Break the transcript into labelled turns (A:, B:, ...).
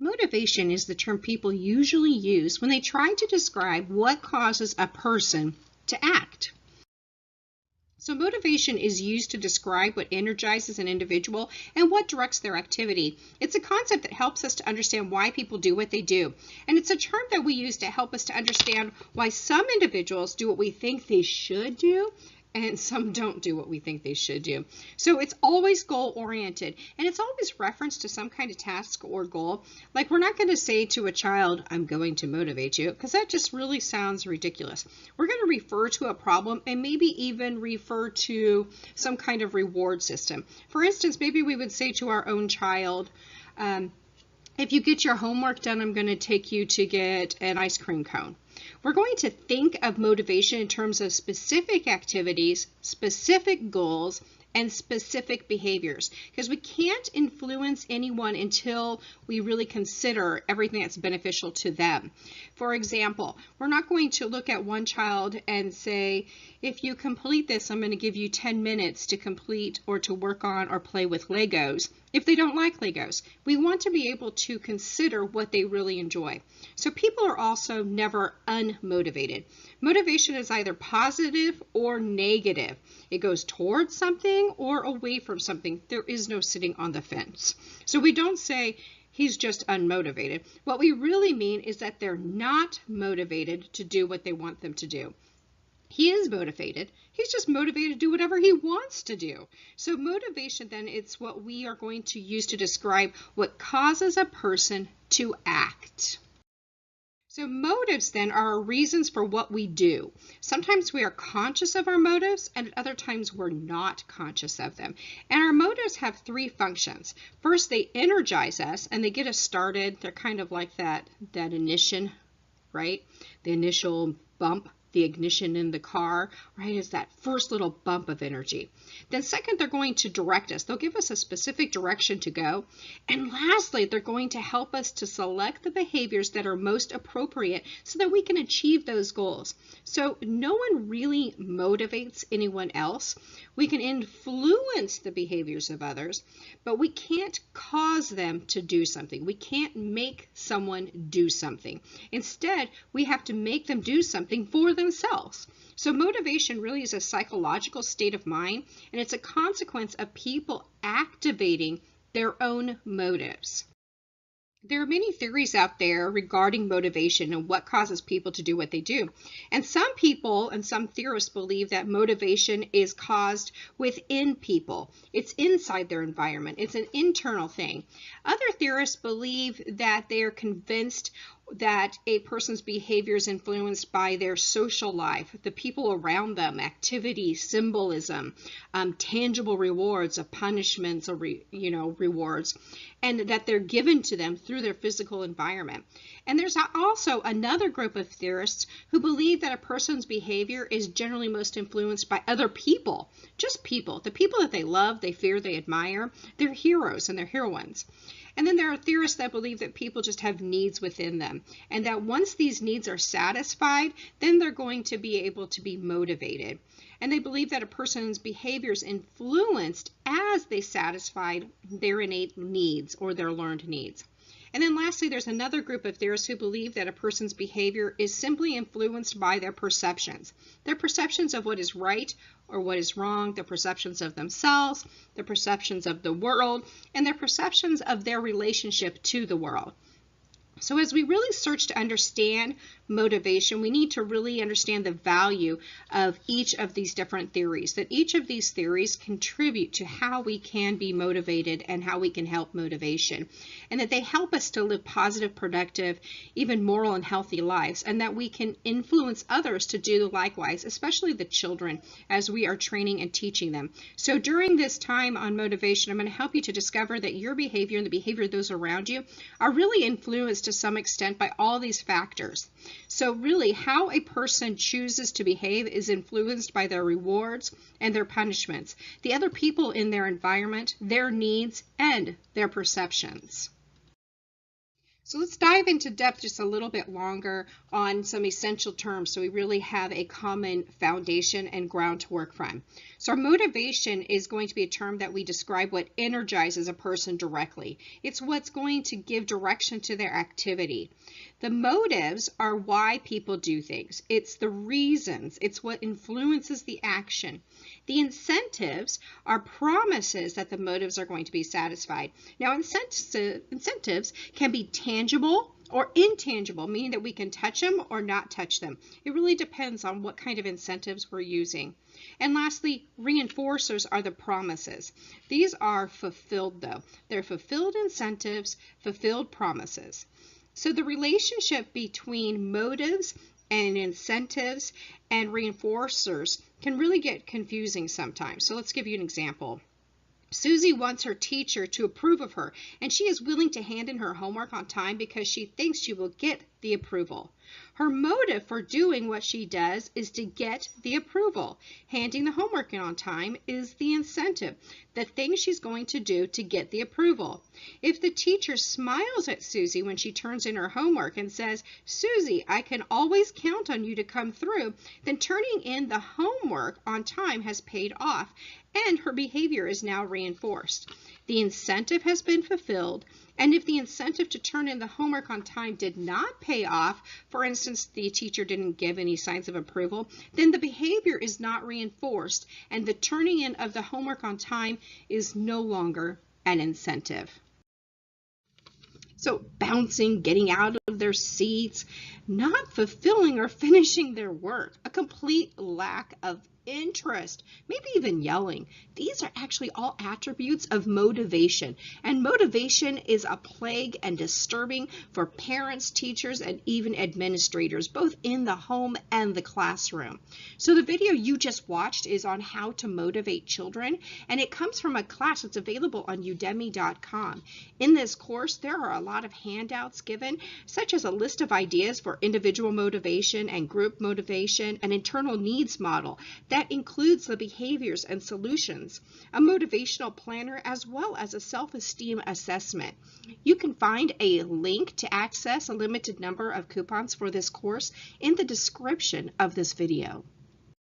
A: Motivation is the term people usually use when they try to describe what causes a person to act. So motivation is used to describe what energizes an individual and what directs their activity. It's a concept that helps us to understand why people do what they do. And it's a term that we use to help us to understand why some individuals do what we think they should do and some don't do what we think they should do. So it's always goal-oriented, and it's always referenced to some kind of task or goal. Like, we're not going to say to a child, I'm going to motivate you, because that just really sounds ridiculous. We're going to refer to a problem and maybe even refer to some kind of reward system. For instance, maybe we would say to our own child, if you get your homework done, I'm going to take you to get an ice cream cone. We're going to think of motivation in terms of specific activities, specific goals, and specific behaviors, because we can't influence anyone until we really consider everything that's beneficial to them. For example, we're not going to look at one child and say, if you complete this, I'm going to give you 10 minutes to complete or to work on or play with Legos. If they don't like Legos, we want to be able to consider what they really enjoy. So people are also never unmotivated. Motivation is either positive or negative. It goes towards something or away from something. There is no sitting on the fence. So we don't say he's just unmotivated. What we really mean is that they're not motivated to do what they want them to do. He is motivated. He's just motivated to do whatever he wants to do. So motivation, then, it's what we are going to use to describe what causes a person to act. So motives, then, are our reasons for what we do. Sometimes we are conscious of our motives, and at other times we're not conscious of them. And our motives have three functions. First, they energize us, and they get us started. They're kind of like that ignition, right? The initial bump. The ignition in the car, right, is that first little bump of energy. Then second, they're going to direct us. They'll give us a specific direction to go. And lastly, they're going to help us to select the behaviors that are most appropriate so that we can achieve those goals. So no one really motivates anyone else. We can influence the behaviors of others, but we can't cause them to do something. We can't make someone do something. Instead, we have to make them do something for themselves. So motivation really is a psychological state of mind, and it's a consequence of people activating their own motives. There are many theories out there regarding motivation and what causes people to do what they do. And some people and some theorists believe that motivation is caused within people. It's inside their environment. It's an internal thing. Other theorists believe that they are convinced that a person's behavior is influenced by their social life, the people around them, activity, symbolism, tangible rewards of punishments or rewards, and that they're given to them through their physical environment. And there's also another group of theorists who believe that a person's behavior is generally most influenced by other people, just people, the people that they love, they fear, they admire, their heroes and their heroines. And then there are theorists that believe that people just have needs within them, and that once these needs are satisfied, then they're going to be able to be motivated. And they believe that a person's behavior is influenced as they satisfied their innate needs or their learned needs. And then lastly, there's another group of theorists who believe that a person's behavior is simply influenced by their perceptions of what is right or what is wrong, their perceptions of themselves, their perceptions of the world, and their perceptions of their relationship to the world. So as we really search to understand motivation, we need to really understand the value of each of these different theories, that each of these theories contribute to how we can be motivated and how we can help motivation, and that they help us to live positive, productive, even moral and healthy lives, and that we can influence others to do likewise, especially the children, as we are training and teaching them. So during this time on motivation, I'm going to help you to discover that your behavior and the behavior of those around you are really influenced to some extent by all these factors. So really, how a person chooses to behave is influenced by their rewards and their punishments, the other people in their environment, their needs, and their perceptions. So let's dive into depth just a little bit longer on some essential terms so we really have a common foundation and ground to work from. So our motivation is going to be a term that we describe what energizes a person directly. It's what's going to give direction to their activity. The motives are why people do things. It's the reasons. It's what influences the action. The incentives are promises that the motives are going to be satisfied. Now, incentives can be tangible or intangible, meaning that we can touch them or not touch them. It really depends on what kind of incentives we're using. And lastly, reinforcers are the promises. These are fulfilled, though. They're fulfilled incentives, fulfilled promises. So the relationship between motives and incentives and reinforcers can really get confusing sometimes. So let's give you an example. Susie wants her teacher to approve of her, and she is willing to hand in her homework on time because she thinks she will get the approval. Her motive for doing what she does is to get the approval. Handing the homework in on time is the incentive, the thing she's going to do to get the approval. If the teacher smiles at Susie when she turns in her homework and says, "Susie, I can always count on you to come through," then turning in the homework on time has paid off, and her behavior is now reinforced. The incentive has been fulfilled, and if the incentive to turn in the homework on time did not pay off, for instance, the teacher didn't give any signs of approval, then the behavior is not reinforced, and the turning in of the homework on time is no longer an incentive. So bouncing, getting out of their seats, not fulfilling or finishing their work, a complete lack of interest, maybe even yelling. These are actually all attributes of motivation. And motivation is a plague and disturbing for parents, teachers, and even administrators, both in the home and the classroom. So the video you just watched is on how to motivate children, and it comes from a class that's available on udemy.com. In this course, there are a lot of handouts given, such as a list of ideas for individual motivation and group motivation, an internal needs model that includes the behaviors and solutions, a motivational planner, as well as a self-esteem assessment. You can find a link to access a limited number of coupons for this course in the description of this video.